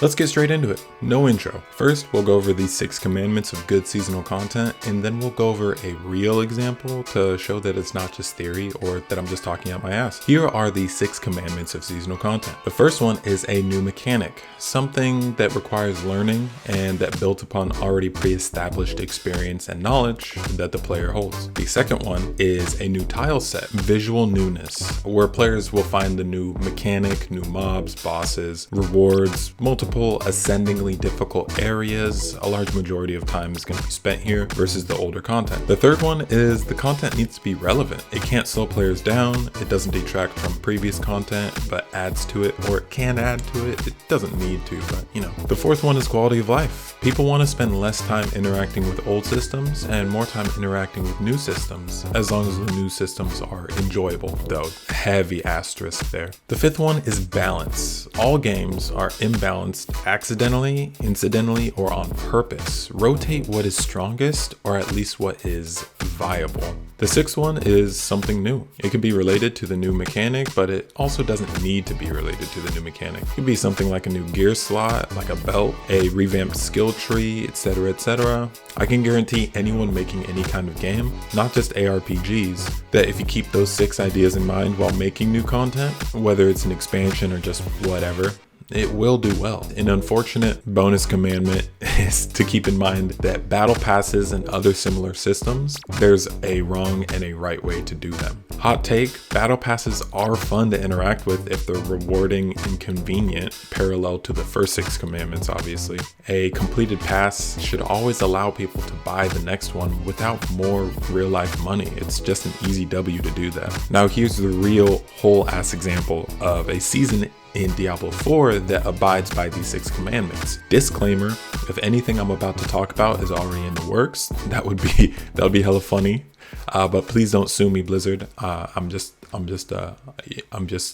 Let's get straight into it. No intro. First, we'll go over the 6 commandments of good seasonal content, and then we'll go over a real example to show that it's not just theory or that I'm just talking out my ass. Here are the 6 commandments of seasonal content. The first one is a new mechanic, something that requires learning and that built upon already pre-established experience and knowledge that the player holds. The second one is a new tile set, visual newness, where players will find the new mechanic, new mobs, bosses, rewards, multiple ascendingly difficult areas. A large majority of time is going to be spent here versus the older content. The third one is the content needs to be relevant. It can't slow players down. It doesn't detract from previous content, but adds to it, or it can add to it. It doesn't need to, but you know. The fourth one is quality of life. People want to spend less time interacting with old systems and more time interacting with new systems, as long as the new systems are enjoyable, though heavy asterisk there. The fifth one is balance. All games are imbalanced accidentally, incidentally, or on purpose. Rotate what is strongest, or at least what is viable. The sixth one is something new. It could be related to the new mechanic, but it also doesn't need to be related to the new mechanic. It could be something like a new gear slot, like a belt, a revamped skill tree, etc., etc. I can guarantee anyone making any kind of game, not just ARPGs, that if you keep those 6 ideas in mind while making new content, whether it's an expansion or just whatever, it will do well. An unfortunate bonus commandment is to keep in mind that battle passes and other similar systems, there's a wrong and a right way to do them. Hot take, battle passes are fun to interact with if they're rewarding and convenient, parallel to the first 6 commandments obviously. A completed pass should always allow people to buy the next one without more real life money. It's just an easy W to do that. Now here's the real whole ass example of a season in Diablo 4 that abides by these 6 commandments. Disclaimer, if anything I'm about to talk about is already in the works, that would be hella funny. But please don't sue me, Blizzard. I'm just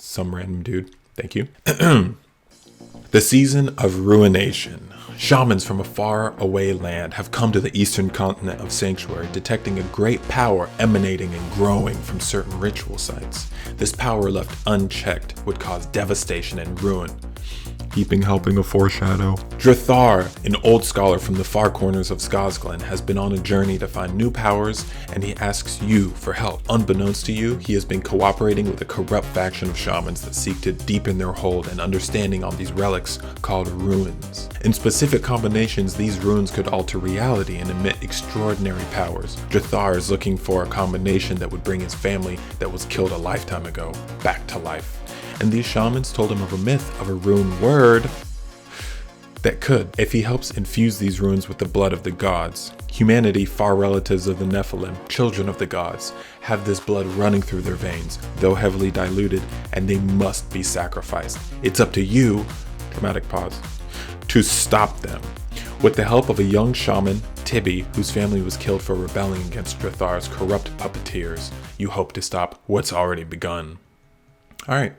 some random dude. Thank you. The season of ruination. Shamans from a far away land have come to the eastern continent of Sanctuary, detecting a great power emanating and growing from certain ritual sites. This power left unchecked would cause devastation and ruin. Keeping helping a foreshadow. Drathar, an old scholar from the far corners of Skazglen, has been on a journey to find new powers, and he asks you for help. Unbeknownst to you, he has been cooperating with a corrupt faction of shamans that seek to deepen their hold and understanding on these relics called runes. In specific combinations, these runes could alter reality and emit extraordinary powers. Drathar is looking for a combination that would bring his family that was killed a lifetime ago back to life. And these shamans told him of a myth of a rune word that could, if he helps infuse these runes with the blood of the gods. Humanity, far relatives of the Nephilim, children of the gods, have this blood running through their veins, though heavily diluted, and they must be sacrificed. It's up to you, dramatic pause, to stop them. With the help of a young shaman, Tibby, whose family was killed for rebelling against Drathar's corrupt puppeteers, you hope to stop what's already begun. Alright,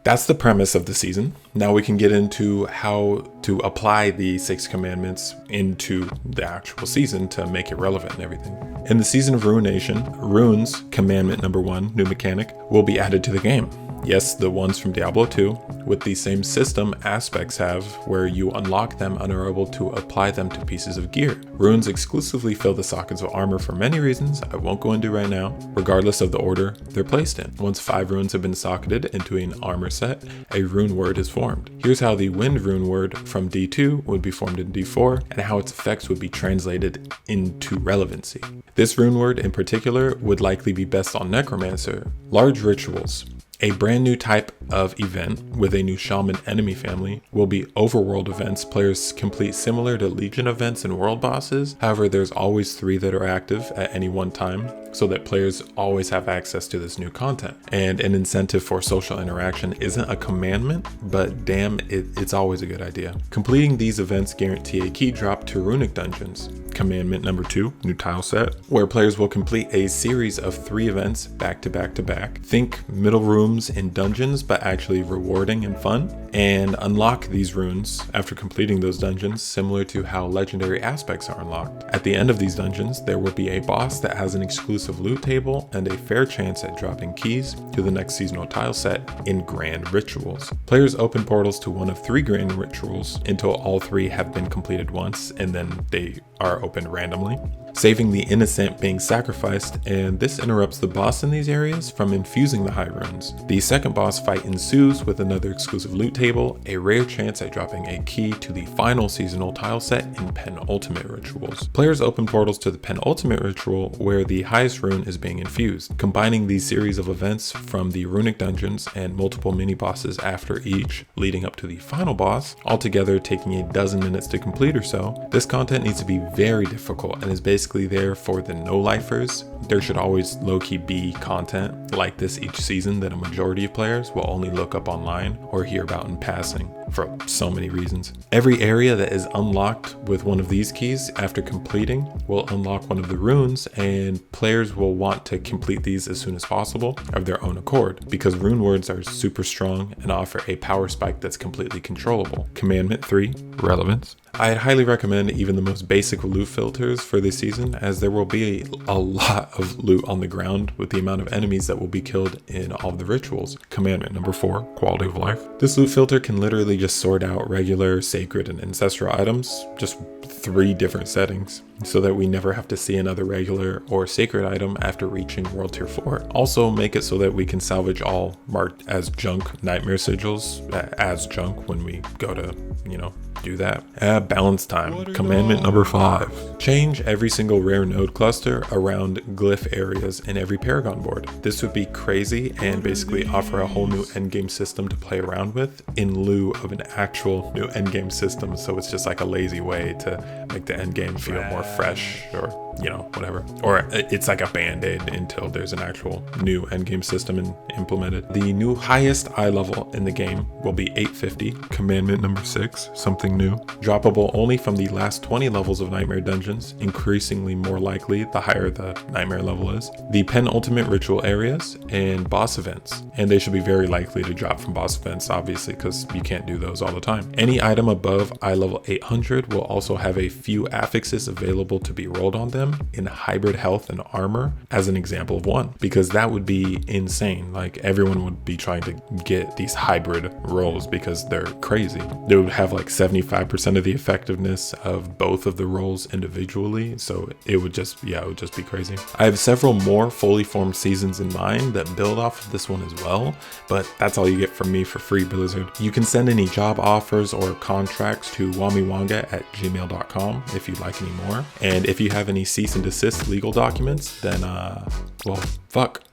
that's the premise of the season. Now we can get into how to apply the 6 commandments into the actual season to make it relevant and everything. In the season of ruination, runes, commandment number 1, new mechanic, will be added to the game. Yes, the ones from Diablo 2, with the same system aspects have, where you unlock them and are able to apply them to pieces of gear. Runes exclusively fill the sockets of armor for many reasons I won't go into right now, regardless of the order they're placed in. Once 5 runes have been socketed into an armor set, a rune word is formed. Here's how the wind rune word from D2 would be formed in D4, and how its effects would be translated into relevancy. This rune word in particular would likely be best on Necromancer. Large rituals. A brand new type of event with a new shaman enemy family will be overworld events players complete, similar to Legion events and world bosses. However, there's always 3 that are active at any one time, so that players always have access to this new content. And an incentive for social interaction isn't a commandment, but damn, it's always a good idea. Completing these events guarantee a key drop to runic dungeons. Commandment number 2, new tile set, where players will complete a series of 3 events back to back to back. Think middle room rooms in dungeons, but actually rewarding and fun, and unlock these runes after completing those dungeons, similar to how legendary aspects are unlocked. At the end of these dungeons, there will be a boss that has an exclusive loot table and a fair chance at dropping keys to the next seasonal tile set in grand rituals. Players open portals to one of 3 grand rituals until all 3 have been completed once, and then they are opened randomly, saving the innocent being sacrificed, and this interrupts the boss in these areas from infusing the high runes. The second boss fight ensues with another exclusive loot table, a rare chance at dropping a key to the final seasonal tile set in penultimate rituals. Players open portals to the penultimate ritual where the highest rune is being infused, combining these series of events from the runic dungeons and multiple mini bosses after each, leading up to the final boss, altogether taking a dozen minutes to complete or so. This content needs to be very difficult and is basically there for the no-lifers. There should always low-key be content like this each season that a majority of players will only look up online or hear about in passing for so many reasons. Every area that is unlocked with one of these keys after completing will unlock one of the runes, and players will want to complete these as soon as possible of their own accord because rune words are super strong and offer a power spike that's completely controllable. Commandment 3, Relevance. I'd highly recommend even the most basic loot filters for this season, as there will be a lot of loot on the ground with the amount of enemies that will be killed in all of the rituals. Commandment number 4, Quality of Life. This loot filter can literally just sort out regular, sacred, and ancestral items, just 3 different settings, so that we never have to see another regular or sacred item after reaching World Tier 4. Also make it so that we can salvage all marked as junk nightmare sigils as junk when we go to, do that. Balance time. Commandment number 5. Change every single rare node cluster around glyph areas in every Paragon board. This would be crazy and basically offer a whole new endgame system to play around with in lieu of an actual new endgame system, so it's just like a lazy way to make the endgame feel more fresh, or whatever. Or it's like a band-aid until there's an actual new endgame system implemented. The new highest eye level in the game will be 850. Commandment number 6, something new. Droppable only from the last 20 levels of Nightmare dungeons, increasingly more likely the higher the Nightmare level is. The penultimate ritual areas and boss events, and they should be very likely to drop from boss events, obviously, because you can't do those all the time. Any item above eye level 800 will also have a few affixes available to be rolled on them in hybrid health and armor, as an example of one, because that would be insane. Like, everyone would be trying to get these hybrid rolls because they're crazy. They would have like 75% of the effectiveness of both of the rolls individually, so it would just be crazy. I have several more fully formed seasons in mind that build off of this one as well, but that's all you get from me for free, Blizzard. You can send any job offers or contracts to wommywanga@gmail.com if you'd like any more, and if you have any cease and desist legal documents, then well, fuck.